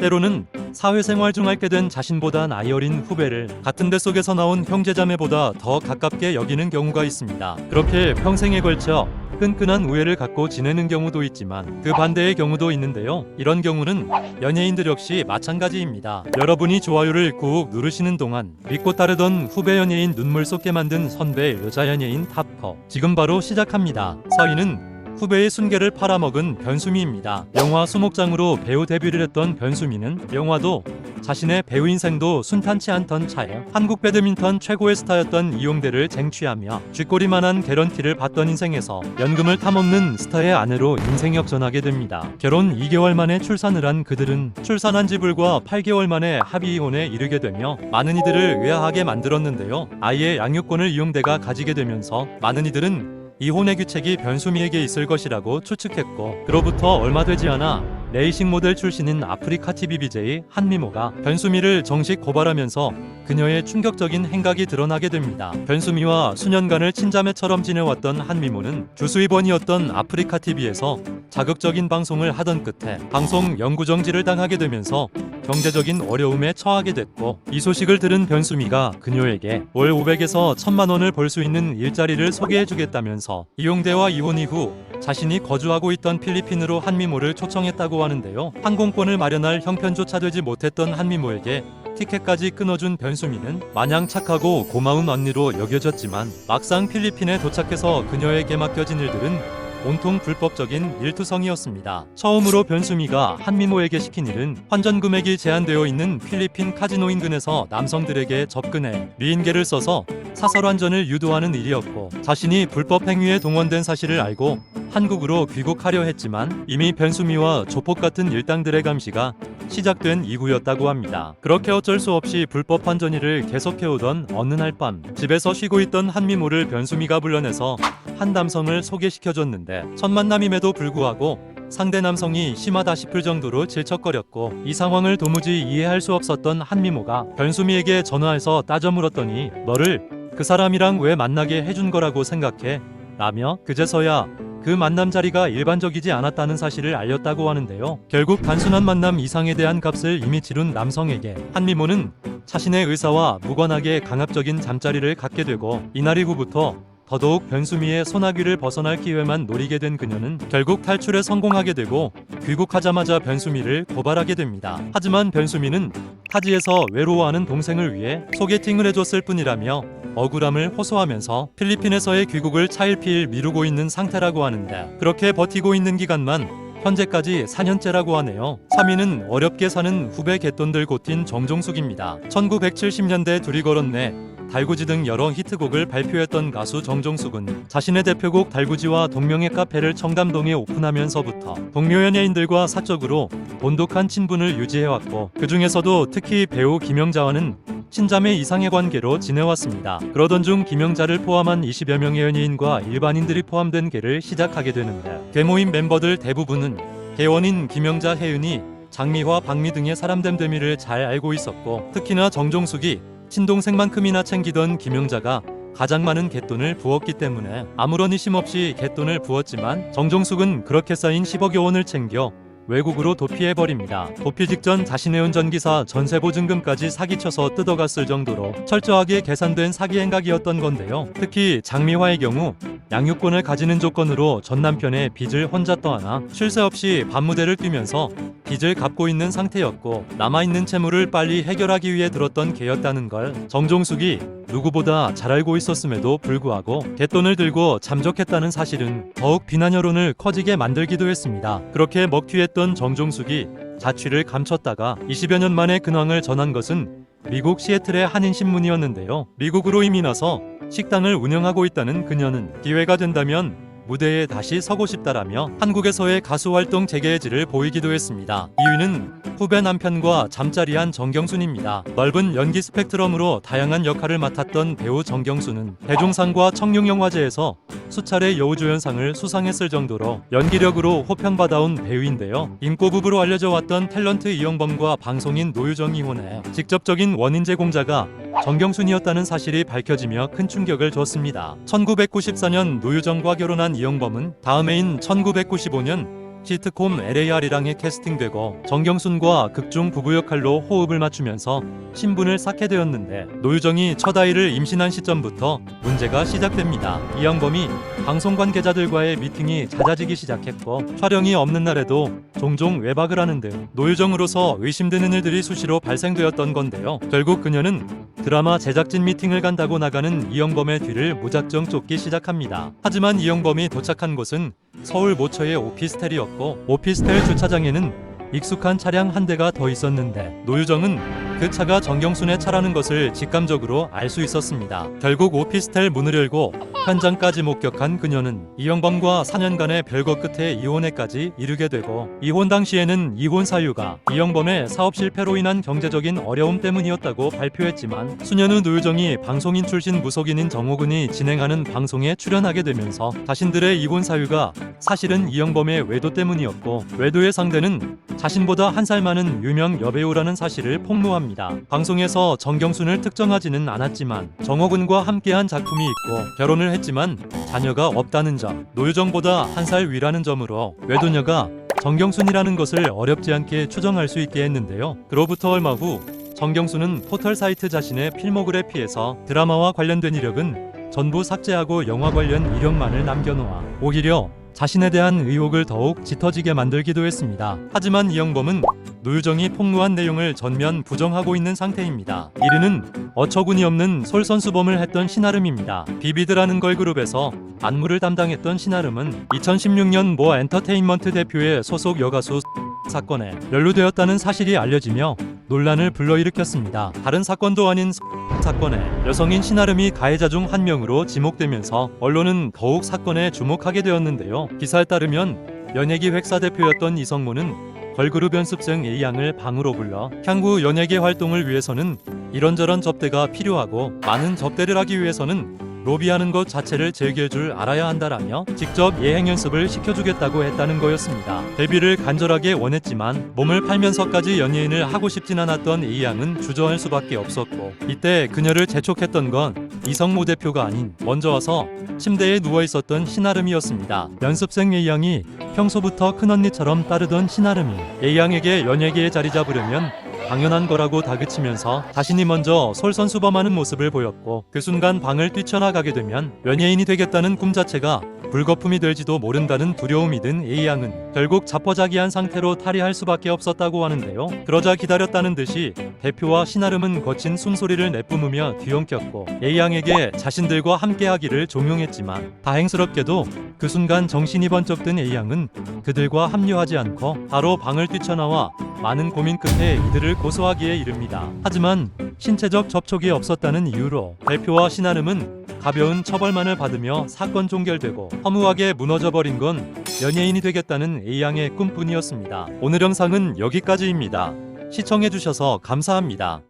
때로는 사회생활 중 알게 된 자신보다 나이 어린 후배를 같은 데 속에서 나온 형제자매보다 더 가깝게 여기는 경우가 있습니다. 그렇게 평생에 걸쳐 끈끈한 우애를 갖고 지내는 경우도 있지만 그 반대의 경우도 있는데요. 이런 경우는 연예인들 역시 마찬가지입니다. 여러분이 좋아요를 꾹 누르시는 동안 믿고 따르던 후배 연예인 눈물 쏟게 만든 선배 여자 연예인 탑4 지금 바로 시작합니다. 서인은 후배의 순계를 팔아먹은 변수미입니다. 영화 수목장으로 배우 데뷔를 했던 변수미는 영화도 자신의 배우 인생도 순탄치 않던 차에 한국 배드민턴 최고의 스타였던 이용대를 쟁취하며 쥐꼬리만한 개런티를 받던 인생에서 연금을 탐없는 스타의 아내로 인생 역전하게 됩니다. 결혼 2개월 만에 출산을 한 그들은 출산한 지 불과 8개월 만에 합의 이혼에 이르게 되며 많은 이들을 의아하게 만들었는데요. 아이의 양육권을 이용대가 가지게 되면서 많은 이들은 이혼의 규책이 변수미에게 있을 것이라고 추측했고, 그로부터 얼마 되지 않아 레이싱 모델 출신인 아프리카 TV BJ 한미모가 변수미를 정식 고발하면서 그녀의 충격적인 행각이 드러나게 됩니다. 변수미와 수년간을 친자매처럼 지내왔던 한미모는 주수입원이었던 아프리카 TV에서 자극적인 방송을 하던 끝에 방송 영구정지를 당하게 되면서 경제적인 어려움에 처하게 됐고, 이 소식을 들은 변수미가 그녀에게 월 500에서 1000만 원을 벌 수 있는 일자리를 소개해주겠다면서 이용대와 이혼 이후 자신이 거주하고 있던 필리핀으로 한미모를 초청했다고 하는데요. 항공권을 마련할 형편조차 되지 못했던 한미모에게 티켓까지 끊어준 변수미는 마냥 착하고 고마운 언니로 여겨졌지만 막상 필리핀에 도착해서 그녀에게 맡겨진 일들은 온통 불법적인 일투성이었습니다. 처음으로 변수미가 한미모에게 시킨 일은 환전 금액이 제한되어 있는 필리핀 카지노 인근에서 남성들에게 접근해 미인계를 써서 사설 환전을 유도하는 일이었고, 자신이 불법 행위에 동원된 사실을 알고 한국으로 귀국하려 했지만 이미 변수미와 조폭 같은 일당들의 감시가 시작된 이후였다고 합니다. 그렇게 어쩔 수 없이 불법 환전일을 계속해오던 어느 날 밤 집에서 쉬고 있던 한미모를 변수미가 불러내서 한 남성을 소개시켜줬는데, 첫 만남임에도 불구하고 상대 남성이 심하다 싶을 정도로 질척거렸고, 이 상황을 도무지 이해할 수 없었던 한미모가 변수미에게 전화해서 따져 물었더니 너를 그 사람이랑 왜 만나게 해준 거라고 생각해? 라며 그제서야 그 만남 자리가 일반적이지 않았다는 사실을 알렸다고 하는데요. 결국 단순한 만남 이상에 대한 값을 이미 치른 남성에게 한미모는 자신의 의사와 무관하게 강압적인 잠자리를 갖게 되고, 이날 이후부터 더더욱 변수미의 소나기를 벗어날 기회만 노리게 된 그녀는 결국 탈출에 성공하게 되고 귀국하자마자 변수미를 고발하게 됩니다. 하지만 변수미는 타지에서 외로워하는 동생을 위해 소개팅을 해줬을 뿐이라며 억울함을 호소하면서 필리핀에서의 귀국을 차일피일 미루고 있는 상태라고 하는데, 그렇게 버티고 있는 기간만 현재까지 4년째라고 하네요. 3위는 어렵게 사는 후배 갯돈들 고틴 정종숙입니다. 1970년대 둘이 걸었네, 달구지 등 여러 히트곡을 발표했던 가수 정종숙은 자신의 대표곡 달구지와 동명의 카페를 청담동에 오픈하면서부터 동료 연예인들과 사적으로 돈독한 친분을 유지해왔고, 그 중에서도 특히 배우 김영자와는 친자매 이상의 관계로 지내왔습니다. 그러던 중 김영자를 포함한 20여 명의 연예인과 일반인들이 포함된 계를 시작하게 되는데, 계모임 멤버들 대부분은 계원인 김영자, 혜은이, 장미화, 박미 등의 사람됨됨이를 잘 알고 있었고, 특히나 정종숙이 친동생만큼이나 챙기던 김영자가 가장 많은 갯돈을 부었기 때문에 아무런 의심 없이 갯돈을 부었지만, 정종숙은 그렇게 쌓인 10억여 원을 챙겨 외국으로 도피해버립니다. 도피 직전 자신의 운전기사 전세보증금까지 사기쳐서 뜯어갔을 정도로 철저하게 계산된 사기 행각이었던 건데요. 특히 장미화의 경우 양육권을 가지는 조건으로 전 남편의 빚을 혼자 떠안아 쉴 새 없이 밤무대를 뛰면서 빚을 갚고 있는 상태였고, 남아있는 채무를 빨리 해결하기 위해 들었던 개였다는 걸 정종숙이 누구보다 잘 알고 있었음에도 불구하고 갯돈을 들고 잠적했다는 사실은 더욱 비난 여론을 커지게 만들기도 했습니다. 그렇게 먹튀했던 정종숙이 자취를 감췄다가 20여 년 만에 근황을 전한 것은 미국 시애틀의 한인신문이었는데요. 미국으로 이민 와서 식당을 운영하고 있다는 그녀는 기회가 된다면 무대에 다시 서고 싶다라며 한국에서의 가수 활동 재개의 질을 보이기도 했습니다. 2위는 후배 남편과 잠자리한 정경순입니다. 넓은 연기 스펙트럼으로 다양한 역할을 맡았던 배우 정경순은 대종상과 청룡영화제에서 수차례 여우조연상을 수상했을 정도로 연기력으로 호평받아온 배우인데요. 인꼬부부로 알려져 왔던 탤런트 이영범과 방송인 노유정 이혼에 직접적인 원인 제공자가 정경순이었다는 사실이 밝혀지며 큰 충격을 줬습니다. 1994년 노유정과 결혼한 이영범은 다음 해인 1995년 시트콤 LAR이랑에 캐스팅되고 정경순과 극중 부부 역할로 호흡을 맞추면서 신분을 쌓게 되었는데 노유정이 첫 아이를 임신한 시점부터 문제가 시작됩니다. 이영범이 방송 관계자들과의 미팅이 잦아지기 시작했고 촬영이 없는 날에도 종종 외박을 하는 등 노유정으로서 의심되는 일들이 수시로 발생되었던 건데요. 결국 그녀는 드라마 제작진 미팅을 간다고 나가는 이영범의 뒤를 무작정 쫓기 시작합니다. 하지만 이영범이 도착한 곳은 서울 모처의 오피스텔이었고 오피스텔 주차장에는 익숙한 차량 한 대가 더 있었는데 노유정은 그 차가 정경순의 차라는 것을 직감적으로 알 수 있었습니다. 결국 오피스텔 문을 열고 현장까지 목격한 그녀는 이영범과 4년간의 별거 끝에 이혼에까지 이르게 되고 이혼 당시에는 이혼 사유가 이영범의 사업 실패로 인한 경제적인 어려움 때문이었다고 발표했지만 수년 후 노유정이 방송인 출신 무속인인 정호근이 진행하는 방송에 출연하게 되면서 자신들의 이혼 사유가 사실은 이영범의 외도 때문이었고 외도의 상대는 자신보다 한 살 많은 유명 여배우라는 사실을 폭로합니다. 방송에서 정경순을 특정하지는 않았지만 정호근과 함께한 작품이 있고 결혼을 했지만 자녀가 없다는 점, 노유정보다 한 살 위라는 점으로 외도녀가 정경순이라는 것을 어렵지 않게 추정할 수 있게 했는데요. 그로부터 얼마 후 정경순은 포털 사이트 자신의 필모그래피에서 드라마와 관련된 이력은 전부 삭제하고 영화 관련 이력만을 남겨놓아 오히려 자신에 대한 의혹을 더욱 짙어지게 만들기도 했습니다. 하지만 이영범은 노유정이 폭로한 내용을 전면 부정하고 있는 상태입니다. 1위는 어처구니 없는 솔선수범을 했던 신아름입니다. 비비드라는 걸그룹에서 안무를 담당했던 신아름은 2016년 모 엔터테인먼트 대표의 소속 여가수 사건에 연루되었다는 사실이 알려지며 논란을 불러일으켰습니다. 다른 사건도 아닌 사건에 여성인 신아름이 가해자 중 한 명으로 지목되면서 언론은 더욱 사건에 주목하게 되었는데요. 기사에 따르면 연예기 획사 대표였던 이성모는 걸그룹 연습생 A양을 방으로 불러 향후 연예계 활동을 위해서는 이런저런 접대가 필요하고 많은 접대를 하기 위해서는 로비하는 것 자체를 즐길 줄 알아야 한다라며 직접 예행 연습을 시켜주겠다고 했다는 거였습니다. 데뷔를 간절하게 원했지만 몸을 팔면서까지 연예인을 하고 싶진 않았던 A양은 주저할 수밖에 없었고 이때 그녀를 재촉했던 건 이성모 대표가 아닌 먼저 와서 침대에 누워있었던 신아름이었습니다. 연습생 A양이 평소부터 큰언니처럼 따르던 신아름이 A양에게 연예계에 자리 잡으려면 당연한 거라고 다그치면서 자신이 먼저 솔선수범하는 모습을 보였고 그 순간 방을 뛰쳐나가게 되면 연예인이 되겠다는 꿈 자체가 불거품이 될지도 모른다는 두려움이 든 A양은 결국 자포자기한 상태로 탈의할 수밖에 없었다고 하는데요. 그러자 기다렸다는 듯이 대표와 신아름은 거친 숨소리를 내뿜으며 뒤엉켰고 A양에게 자신들과 함께하기를 종용했지만 다행스럽게도 그 순간 정신이 번쩍 든 A양은 그들과 합류하지 않고 바로 방을 뛰쳐나와 많은 고민 끝에 이들을 고소하기에 이릅니다. 하지만 신체적 접촉이 없었다는 이유로 대표와 신아름은 가벼운 처벌만을 받으며 사건 종결되고 허무하게 무너져버린 건 연예인이 되겠다는 A양의 꿈뿐이었습니다. 오늘 영상은 여기까지입니다. 시청해주셔서 감사합니다.